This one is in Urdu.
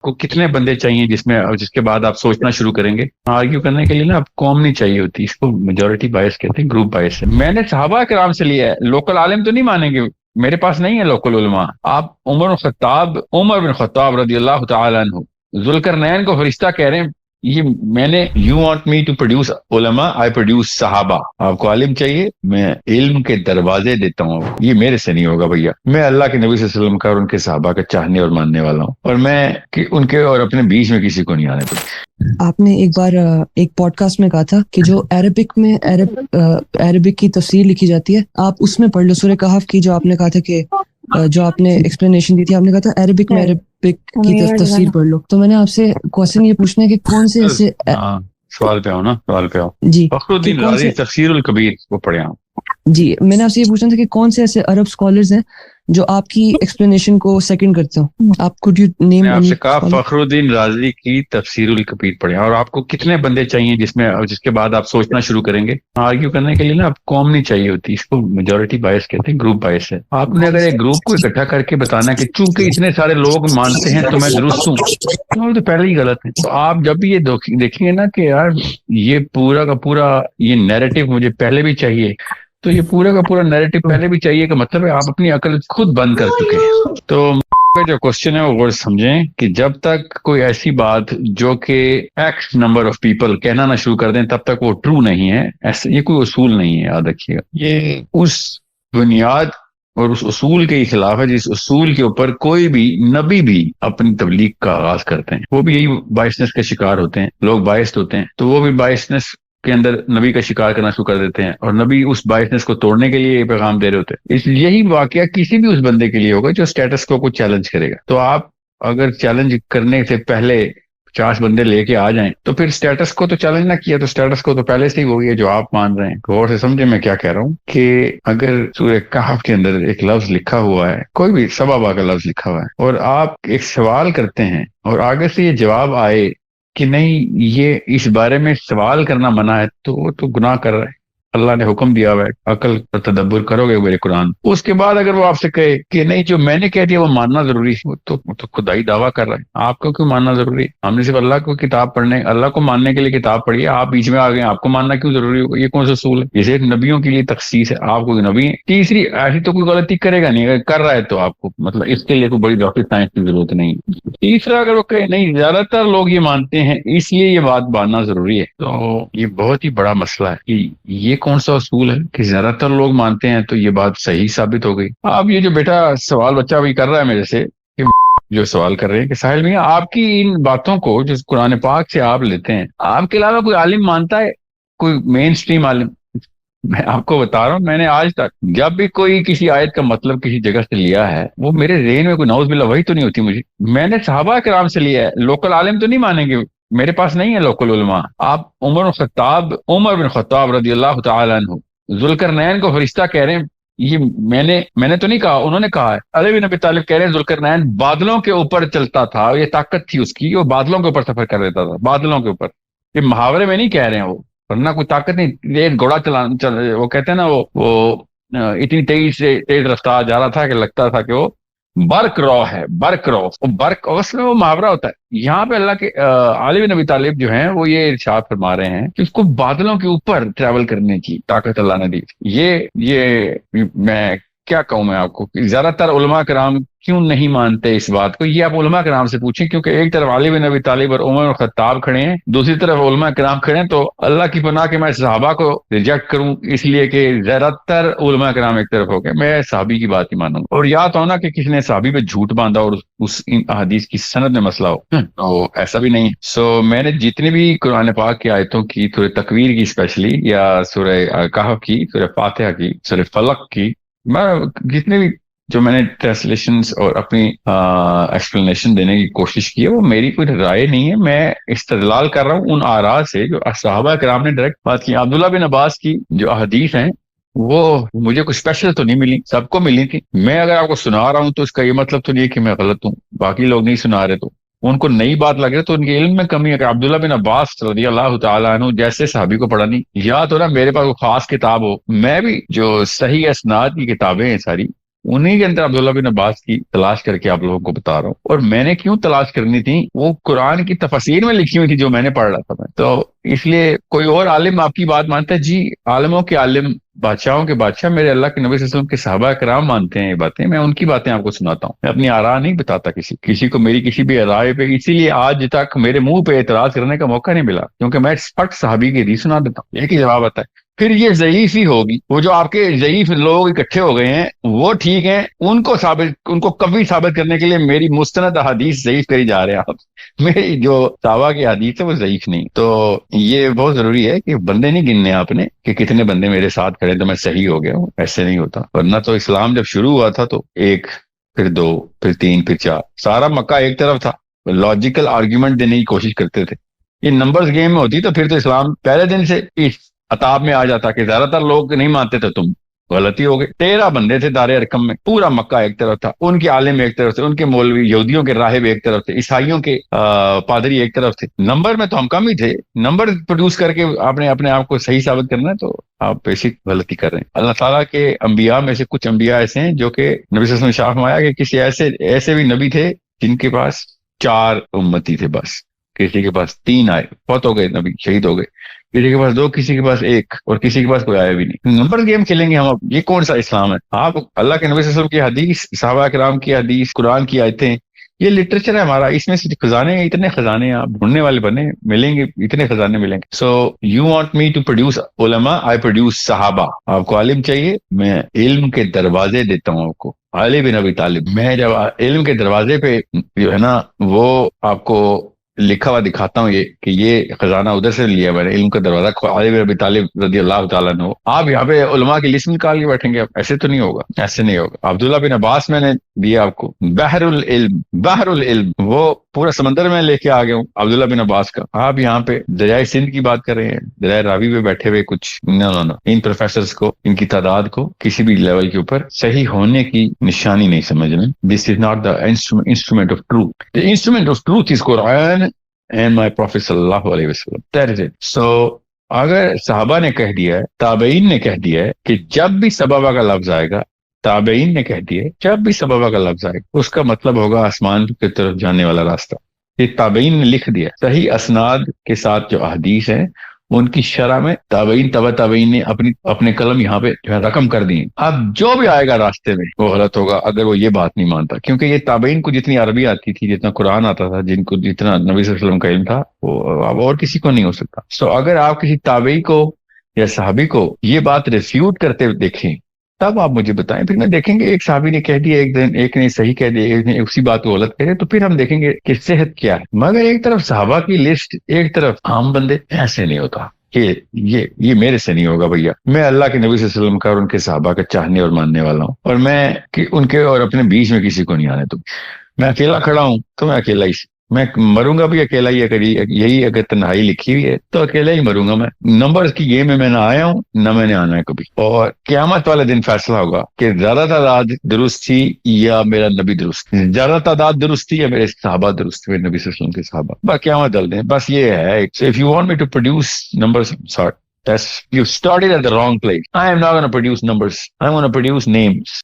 کو کتنے بندے چاہیے جس کے بعد آپ سوچنا شروع کریں گے؟ آرگیو کرنے کے لیے نا آپ قوم نہیں چاہیے ہوتی، اس کو میجورٹی بائس کہتے ہیں، گروپ بائس ہے۔ میں نے صحابہ کرام سے لیا ہے، لوکل عالم تو نہیں مانیں گے، میرے پاس نہیں ہے لوکل علماء۔ آپ عمر بن خطاب رضی اللہ تعالی عنہ ذوالقرنین کو فرشتہ کہہ رہے ہیں، یہ میں نے you want me to produce علماء، آئی پروڈیوس صحابہ۔ آپ کو عالم چاہیے، میں علم کے دروازے دیتا ہوں آپ کو۔ یہ میرے سے نہیں ہوگا بھیا، میں اللہ کے نبی صلی اللہ علیہ وسلم کا اور ان کے صحابہ کا چاہنے اور ماننے والا ہوں، اور میں ان کے اور اپنے بیچ میں کسی کو نہیں آنے دوں۔ آپ نے ایک بار ایک پوڈ کاسٹ میں کہا تھا کہ جو عربک میں عربک کی تفسیر لکھی جاتی ہے، آپ اس میں پڑھ لو سورہ کہف کی، جو آپ نے کہا تھا کہ جو آپ نے ایکسپلینیشن دی تھی، آپ نے کہا تھا عربک میں عربک کی تفسیر پڑھ لو۔ تو میں نے آپ سے کوشچن یہ پوچھنا ہے کہ کون سے ایسے سوال پہ آؤ جی فخر الدین رازی تفسیر الکبیر وہ پڑھے آپ؟ جی، میں نے آپ سے یہ پوچھنا تھا کہ کون سے ایسے عرب اسکالرز ہیں جو آپ کی ایکسپلینیشن کو سیکنڈ کرتے ہو؟ آپ could you name میں آپ سے any کہا scholar؟ فخر الدین رازی کی تفسیر الکبیر پڑھیں، اور آپ کو کتنے بندے چاہیے جس کے بعد آپ سوچنا شروع کریں گے؟ آرگیو کرنے کے لیے نا آپ قوم نہیں چاہیے ہوتی، اس کو میجورٹی بائس کہتے ہیں، گروپ بائس ہے۔ آپ نے اگر ایک گروپ کو اکٹھا کر کے بتانا کہ چونکہ اتنے سارے لوگ مانتے ہیں تو میں درست ہوں، تو پہلے ہی غلط ہے۔ تو آپ جب بھی یہ دیکھیں گے نا کہ یار یہ پورا کا پورا یہ نیریٹو مجھے پہلے بھی چاہیے، تو یہ پورا کا پورا نیریٹو پہلے بھی چاہیے کا مطلب ہے آپ اپنی عقل خود بند کر چکے ہیں۔ تو جو کوشچن ہے وہ غور سمجھیں کہ جب تک کوئی ایسی بات جو کہ ایکس نمبر آف پیپل کہنا نہ شروع کر دیں تب تک وہ ٹرو نہیں ہے، یہ کوئی اصول نہیں ہے، یاد رکھیے گا۔ یہ اس بنیاد اور اس اصول کے خلاف ہے جس اصول کے اوپر کوئی بھی نبی بھی اپنی تبلیغ کا آغاز کرتے ہیں۔ وہ بھی یہی بائسنس کا شکار ہوتے ہیں، لوگ بائسڈ ہوتے ہیں تو وہ بھی بائسنس کے اندر نبی کا شکار کرنا شروع کر دیتے ہیں، اور نبی اس بائسنس کو توڑنے کے لیے یہ پیغام دے رہے ہوتے ہیں۔ اس یہی واقعہ کسی بھی اس بندے کے لیے ہوگا جو اسٹیٹس کو چیلنج کرے گا۔ تو آپ اگر چیلنج کرنے سے پہلے 50 بندے لے کے آ جائیں تو پھر اسٹیٹس کو تو چیلنج نہ کیا تو اسٹیٹس کو تو پہلے سے ہی ہو گیا جو آپ مان رہے ہیں۔ غور سے سمجھے میں کیا کہہ رہا ہوں کہ اگر سورہ کہف کے اندر ایک لفظ لکھا ہوا ہے، کوئی بھی سبابہ کا لفظ لکھا ہوا ہے، اور آپ ایک سوال کرتے ہیں اور آگے سے یہ جواب آئے کہ نہیں یہ اس بارے میں سوال کرنا منع ہے، تو وہ تو گناہ کر رہا ہے۔ اللہ نے حکم دیا ہوا ہے عقل پر تدبر کرو گے میرے قرآن، اس کے بعد اگر وہ آپ سے کہے کہ نہیں جو میں نے کہہ دیا وہ ماننا ضروری ہے، وہ تو خدائی دعویٰ کر رہا ہے۔ آپ کو کیوں ماننا ضروری ہے؟ ہم نے صرف اللہ کو کتاب پڑھنے، اللہ کو ماننے کے لیے کتاب پڑھی ہے، آپ بیچ میں آ گئے، آپ کو ماننا کیوں ضروری ہوگا؟ یہ کون سا اصول ہے؟ یہ صرف نبیوں کے لیے تخصیص ہے، آپ کو نبی ہیں۔ تیسری، ایسی تو کوئی غلطی کرے گا نہیں، اگر کر رہا ہے تو آپ کو مطلب اس کے لیے کوئی بڑی راکٹ سائنس کی ضرورت نہیں۔ تیسرا، اگر وہ کہے نہیں زیادہ تر لوگ یہ مانتے ہیں اس لیے یہ بات ماننا ضروری ہے، تو یہ بہت ہی بڑا مسئلہ ہے کہ یہ کون سا اصول ہے کہ زیادہ تر لوگ مانتے ہیں تو یہ بات صحیح ثابت ہو گئی۔ اب یہ جو بیٹا سوال بچہ بھی کر رہا ہے میرے سے، کہ جو سوال کر رہے ہیں کہ ساحل میاں آپ کی ان باتوں کو جو قرآن پاک سے آپ لیتے ہیں، آپ کے علاوہ کوئی عالم مانتا ہے؟ کوئی مین سٹریم عالم؟ میں آپ کو بتا رہا ہوں، میں نے آج تک جب بھی کوئی کسی آیت کا مطلب کسی جگہ سے لیا ہے، وہ میرے ذہن میں کوئی نعوذ باللہ وہی تو نہیں ہوتی مجھے۔ میں نے صحابہ کرام سے لیا ہے، لوکل عالم تو نہیں مانیں گے، میرے پاس نہیں ہے لوکل علماء۔ آپ عمر بن خطاب رضی اللہ تعالی عنہ ذوالقرنین کو فرشتہ کہہ رہے ہیں، یہ میں نے تو نہیں کہا، انہوں نے کہا ہے۔ علی بن ابی طالب کہہ رہے ہیں ذوالقرنین بادلوں کے اوپر چلتا تھا، یہ طاقت تھی اس کی، وہ بادلوں کے اوپر سفر کر دیتا تھا، بادلوں کے اوپر۔ یہ محاورے میں نہیں کہہ رہے ہیں وہ، ورنہ کوئی طاقت نہیں، ایک گھوڑا وہ کہتے ہیں نا وہ اتنی تیز رفتار جا رہا تھا کہ لگتا تھا کہ وہ برق رو ہے، برق رو، برق اس میں وہ محاورہ ہوتا ہے۔ یہاں پہ اللہ کے علی بن ابی طالب جو ہیں وہ یہ ارشاد فرما رہے ہیں کہ اس کو بادلوں کے اوپر ٹریول کرنے کی طاقت اللہ نے دی۔ یہ میں کیا کہوں میں آپ کو، زیادہ تر علماء کرام کیوں نہیں مانتے اس بات کو، یہ آپ علماء کرام سے پوچھیں، کیونکہ ایک طرف علی بن ابی طالب اور عمر بن خطاب کھڑے ہیں، دوسری طرف علماء کرام کھڑے ہیں، تو اللہ کی پناہ کے میں صحابہ کو ریجیکٹ کروں اس لیے کہ زیادہ تر علماء کرام ایک طرف ہو گئے، میں صحابی کی بات ہی مانوں گا۔ اور یا تو ہونا کہ کسی نے صحابی پہ جھوٹ باندھا اور اس حدیث کی سند میں مسئلہ ہو، تو ایسا بھی نہیں۔ میں نے جتنی بھی قرآن پاک کی آیتوں کی، سورہ تکویر کی اسپیشلی، یا سورہ کہف کی، سورہ فاتحہ کی، سورہ فلق کی، میں جتنے بھی جو میں نے ٹرانسلیشنز اور اپنی ایکسپلینیشن دینے کی کوشش کی ہے، وہ میری کوئی رائے نہیں ہے، میں استدلال کر رہا ہوں ان آراء سے جو صحابہ کرام نے ڈائریکٹ بات کی۔ عبداللہ بن عباس کی جو احادیث ہیں وہ مجھے کوئی اسپیشل تو نہیں ملی، سب کو ملی تھی۔ میں اگر آپ کو سنا رہا ہوں تو اس کا یہ مطلب تو نہیں ہے کہ میں غلط ہوں، باقی لوگ نہیں سنا رہے تو ان کو نئی بات لگ رہی ہے، تو ان کے علم میں کمی ہے کہ عبداللہ بن عباس رضی اللہ تعالیٰ عنہ جیسے صحابی کو پڑھا نہیں، یا تو نا میرے پاس وہ خاص کتاب ہو، میں بھی جو صحیح اسناد کی کتابیں ہیں ساری انہیں کے اندر عبداللہ بن عباس کی تلاش کر کے آپ لوگوں کو بتا رہا ہوں. اور میں نے کیوں تلاش کرنی تھی؟ وہ قرآن کی تفاسیر میں لکھی ہوئی تھی جو میں نے پڑھ رہا تھا. میں تو اس لیے کوئی اور عالم آپ کی بات مانتا ہے؟ جی عالموں کے عالم، بادشاہوں کے بادشاہ میرے اللہ کے نبی صلی اللہ علیہ وسلم کے صحابہ کرام مانتے ہیں یہ باتیں. میں ان کی باتیں آپ کو سناتا ہوں، میں اپنی آراء نہیں بتاتا کسی کو میری کسی بھی رائے پہ. اسی لیے آج تک میرے منہ پہ اعتراض کرنے کا موقع نہیں ملا، کیونکہ میں فٹ صحابی کی حدیث سنا دیتا ہوں، ایک ہی جواب آتا ہے. پھر یہ ضعیف ہی ہوگی. وہ جو آپ کے ضعیف لوگ اکٹھے ہو گئے ہیں وہ ٹھیک ہیں، ان کو کبھی ثابت کرنے کے لیے میری مستند حدیث ضعیف کری جا رہے ہیں آپ. میری جو صحابہ کی حدیث ہے وہ ضعیف نہیں. تو یہ بہت ضروری ہے کہ بندے نہیں گننے آپ نے کہ کتنے بندے میرے ساتھ کھڑے تو میں صحیح ہو گیا ہوں. ایسے نہیں ہوتا. ورنہ تو اسلام جب شروع ہوا تھا تو 1 پھر 2 پھر 3 پھر 4، سارا مکہ ایک طرف تھا. لاجیکل آرگیومنٹ دینے کی کوشش کرتے تھے. یہ نمبرز گیم میں ہوتی تو پھر تو اسلام پہلے دن سے اس عطاب میں آ جاتا کہ زیادہ تر لوگ نہیں مانتے تھے. تم غلطی ہو گئی. 13 بندے تھے دار ارقم میں، پورا مکہ ایک طرف تھا، ان کے عالم ایک طرف تھے، ان کے مولوی، یہودیوں کے راہب ایک طرف تھے، عیسائیوں کے پادری ایک طرف تھے. نمبر میں تو ہم کم ہی تھے. نمبر پروڈیوس کر کے آپ نے اپنے آپ کو صحیح ثابت کرنا ہے تو آپ بیسک غلطی کر رہے ہیں. اللہ تعالیٰ کے انبیاء میں سے کچھ انبیاء ایسے ہیں جو کہ نبی صلی اللہ علیہ وسلم نے شاف میں آیا کہ کسی ایسے بھی نبی تھے جن کے پاس 4 امتی تھے بس. کسی کے پاس 3 آئے، فوت ہو گئے، نبی شہید ہو گئے. کسی کے پاس 2، کسی کے پاس 1، اور کسی کے پاس کوئی آیا بھی نہیں. نمبر گیم کھیلیں گے ہم اب؟ یہ کون سا اسلام ہے؟ آپ اللہ کے نبی صلی اللہ علیہ وسلم کی حدیث، صحابہ کرام کی حدیث، قرآن کی آیتیں، یہ لٹریچر ہے ہمارا. اس میں سے خزانے ہیں، اتنے خزانے آپ ڈھونڈنے والے بنے ملیں گے، اتنے خزانے ملیں گے. So you want me to produce علماء، آئی پروڈیوس صحابہ. آپ کو عالم چاہیے، میں علم کے دروازے دیتا ہوں آپ کو. علی بن ابی طالب، میں جب علم کے دروازے پہ جو ہے نا وہ آپ کو لکھا ہوا دکھاتا ہوں یہ خزانہ ادھر سے لیا میں نے، علم کا دروازہ علی بن ابی طالب رضی اللہ تعالیٰ عنہ. آپ یہاں پہ علماء کی لسٹ نکال کے بیٹھیں گے؟ ایسے تو نہیں ہوگا، ایسے نہیں ہوگا. عبداللہ بن عباس میں نے دیا آپ کو، بحر العلم، وہ پورا سمندر میں لے کے آ گیا ہوں عبداللہ بن عباس کا. آپ یہاں پہ دریائے سندھ کی بات کر رہے ہیں، دریائے راوی پہ بیٹھے ہوئے کچھ نو. ان پروفیسرز کو، ان کی تعداد کو کسی بھی لیول کے اوپر صحیح ہونے کی نشانی نہیں سمجھنا. This is not the instrument of truth. The instrument of truth is Quran and my Prophet صلی اللہ علیہ وسلم. That is it. So اگر صحابہ نے کہہ دیا ہے، تابعین نے کہہ دیا ہے کہ جب بھی صحابہ کا لفظ آئے گا، تابعین نے کہہ دیا ہے جب بھی صحابہ کا لفظ آئے گا، اس کا مطلب ہوگا آسمان کی طرف جانے والا راستہ. یہ تابعین نے لکھ دیا. صحیح اسناد کے ساتھ جو احادیث ہیں ان کی شرح میں تابعین تبع تابعین نے اپنے قلم یہاں پہ جو ہے رقم کر دی. اب جو بھی آئے گا راستے میں وہ غلط ہوگا اگر وہ یہ بات نہیں مانتا، کیونکہ یہ تابعین کو جتنی عربی آتی تھی، جتنا قرآن آتا تھا، جن کو جتنا نبی صلی اللہ علیہ وسلم کا علم تھا، وہ اب اور کسی کو نہیں ہو سکتا. سو اگر آپ کسی تابعی کو یا صحابی کو یہ بات ریفیوٹ کرتے ہوئے دیکھیں تب آپ مجھے بتائیں. پھر میں دیکھیں گے ایک صحابی نے کہہ دیا ایک دن، ایک نے صحیح کہہ دیا، ایک نے اسی بات کو غلط کہہ دیا، تو پھر ہم دیکھیں گے کہ صحت کیا ہے. مگر ایک طرف صحابہ کی لسٹ، ایک طرف عام بندے، ایسے نہیں ہوتا. یہ میرے سے نہیں ہوگا بھیا. میں اللہ کے نبی صلی اللہ علیہ وسلم کا اور ان کے صحابہ کا چاہنے اور ماننے والا ہوں، اور میں ان کے اور اپنے بیچ میں کسی کو نہیں آنے. میں اکیلا کھڑا ہوں تو میں اکیلا ہی، میں مروں گا بھی اکیلا ہی. اگر یہی اگر تنہائی لکھی ہوئی ہے تو اکیلا ہی مروں گا. میں نمبرز کی گیم میں نہ آیا ہوں نہ میں نے آنا ہے کبھی. اور قیامت والے دن فیصلہ ہوگا کہ زیادہ تعداد درست تھی یا میرا نبی درست، زیادہ تعداد درست تھی یا میرے صحابہ درست، میرے نبی صلی اللہ علیہ وسلم کے صحابہ. بس قیامت ڈل دیں، بس یہ ہے. So if you want me to produce numbers, sorry, you started at the wrong place. I am not going to produce numbers. I'm going to produce names.